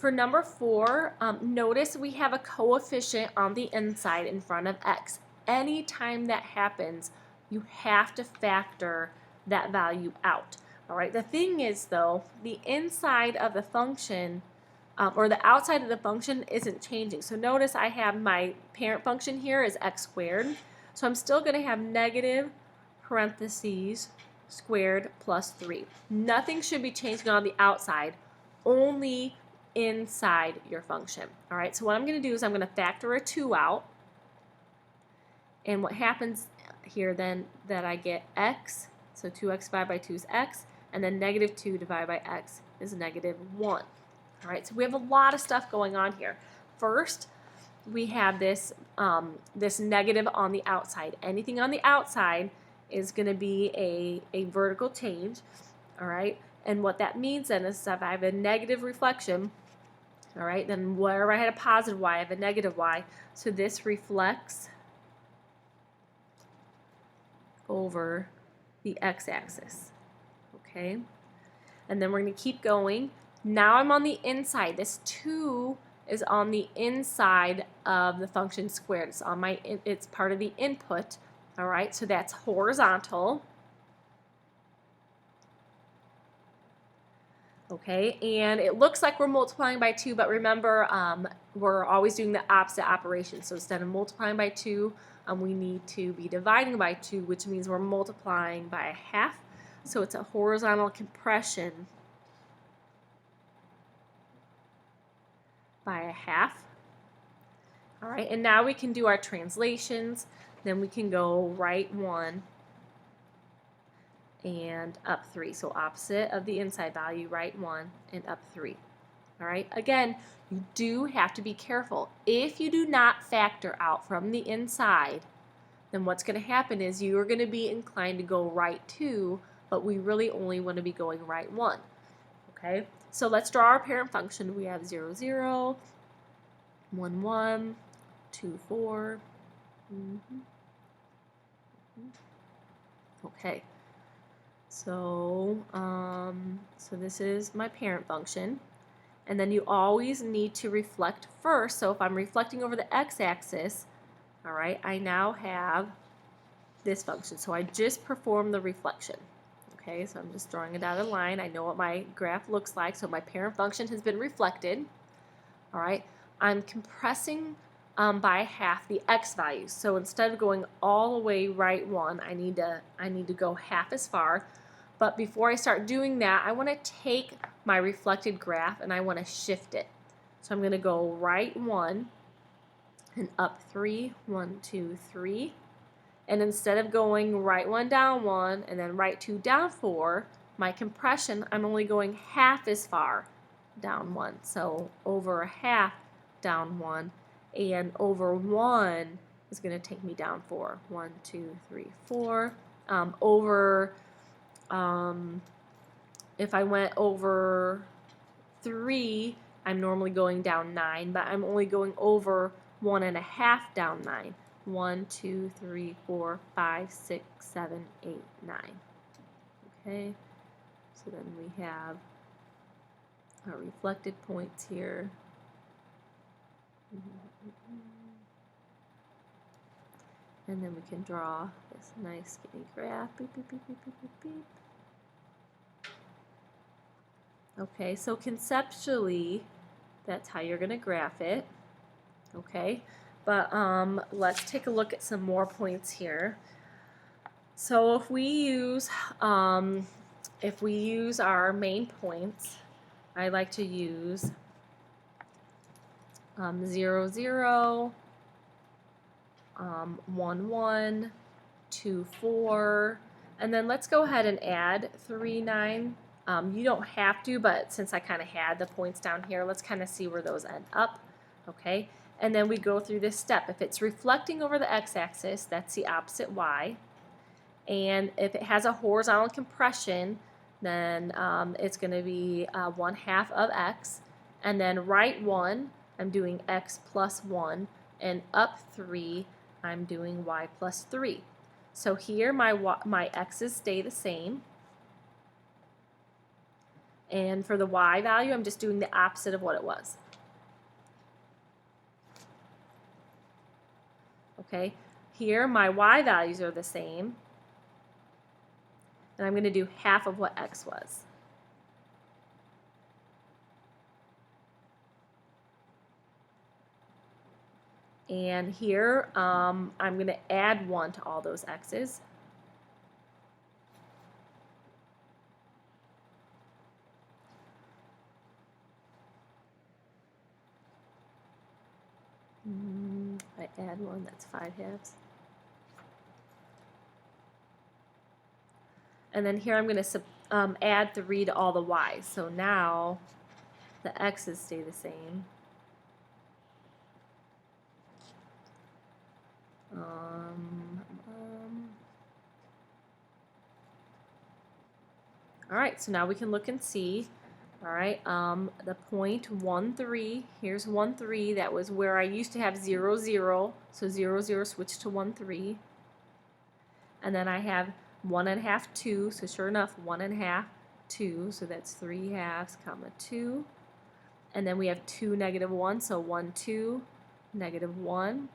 for number 4, notice we have a coefficient on the inside in front of x. Anytime that happens, you have to factor that value out. All right. The thing is, though, the inside of the function or the outside of the function isn't changing. So notice I have my parent function here is x squared. So I'm still going to have negative parentheses squared plus 3. Nothing should be changing on the outside, only inside your function. All right, so what I'm going to do is I'm going to factor a 2 out. And what happens here then that I get x, so 2x divided by 2 is x, and then negative 2 divided by x is negative 1. All right, so we have a lot of stuff going on here. First, we have this, this negative on the outside. Anything on the outside is going to be a vertical change. All right, and what that means then is if I have a negative reflection, all right, then wherever I had a positive y, I have a negative y. So this reflects over the x-axis. Okay, and then we're going to keep going. Now I'm on the inside. This 2 is on the inside of the function squared. It's on my, it's part of the input. All right, so that's horizontal. Okay, and it looks like we're multiplying by 2, but remember, we're always doing the opposite operation. So instead of multiplying by 2, we need to be dividing by 2, which means we're multiplying by a half. So it's a horizontal compression by a half. All right, and now we can do our translations. Then we can go right 1 and up 3. So opposite of the inside value, right 1 and up 3. All right, again, you do have to be careful. If you do not factor out from the inside, then what's going to happen is you are going to be inclined to go right 2, but we really only want to be going right 1. Okay, so let's draw our parent function. We have 0, 0, 1, 1, 2, 4. Okay, so this is my parent function, and then you always need to reflect first. So if I'm reflecting over the x-axis, all right, I now have this function. So I just performed the reflection. Okay, so I'm just drawing a dotted line. I know what my graph looks like. So my parent function has been reflected. All right, I'm compressing by half the x values. So instead of going all the way right 1, I need to go half as far. But before I start doing that, I want to take my reflected graph and I want to shift it. So I'm going to go right 1 and up 3, 1, 2, 3. And instead of going right 1 down 1 and then right 2 down 4, my compression, I'm only going half as far down 1. So over a half down 1, and over 1 is going to take me down 4. 1, 2, 3, 4. If I went over 3, I'm normally going down 9, but I'm only going over 1.5 down 9. 1, 2, 3, 4, 5, 6, 7, 8, 9. Okay, so then we have our reflected points here. And then we can draw this nice skinny graph. Beep, beep, beep, beep, beep, beep, beep. Okay, so conceptually, that's how you're going to graph it. Okay, but let's take a look at some more points here. So if we use our main points, I like to use 0, 0, 1, 1, 2, 4, and then let's go ahead and add 3, 9. You don't have to, but since I kind of had the points down here, let's kind of see where those end up. Okay, and then we go through this step. If it's reflecting over the x-axis, that's the opposite y. And if it has a horizontal compression, then it's going to be 1/2 of x. And then right 1, I'm doing x plus 1. And up 3, I'm doing y plus 3. So here my x's stay the same. And for the y value, I'm just doing the opposite of what it was. Okay, here my y values are the same, and I'm going to do half of what x was. And here I'm going to add 1 to all those x's. I add 1, that's 5 halves. And then here I'm going to add 3 to all the y's. So now the x's stay the same. All right, so now we can look and see. All right, the point 1, 3, here's 1, 3. That was where I used to have 0, 0. So 0, 0 switched to 1, 3. And then I have 1 1/2, 2. So sure enough, 1 1/2, 2. So that's 3 halves, comma 2. And then we have 2, negative 1. So 1, 2, negative 1.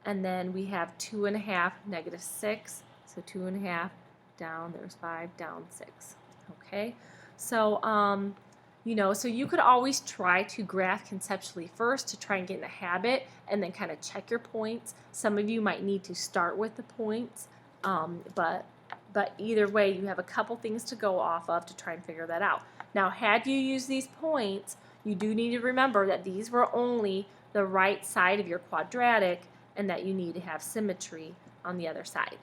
And then we have 2 1/2, negative 6. So 2 1/2, down, there's 5, down 6. Okay, so you know, so you could always try to graph conceptually first to try and get in the habit, and then kind of check your points. Some of you might need to start with the points, but either way, you have a couple things to go off of to try and figure that out. Now, had you used these points, you do need to remember that these were only the right side of your quadratic, and that you need to have symmetry on the other side.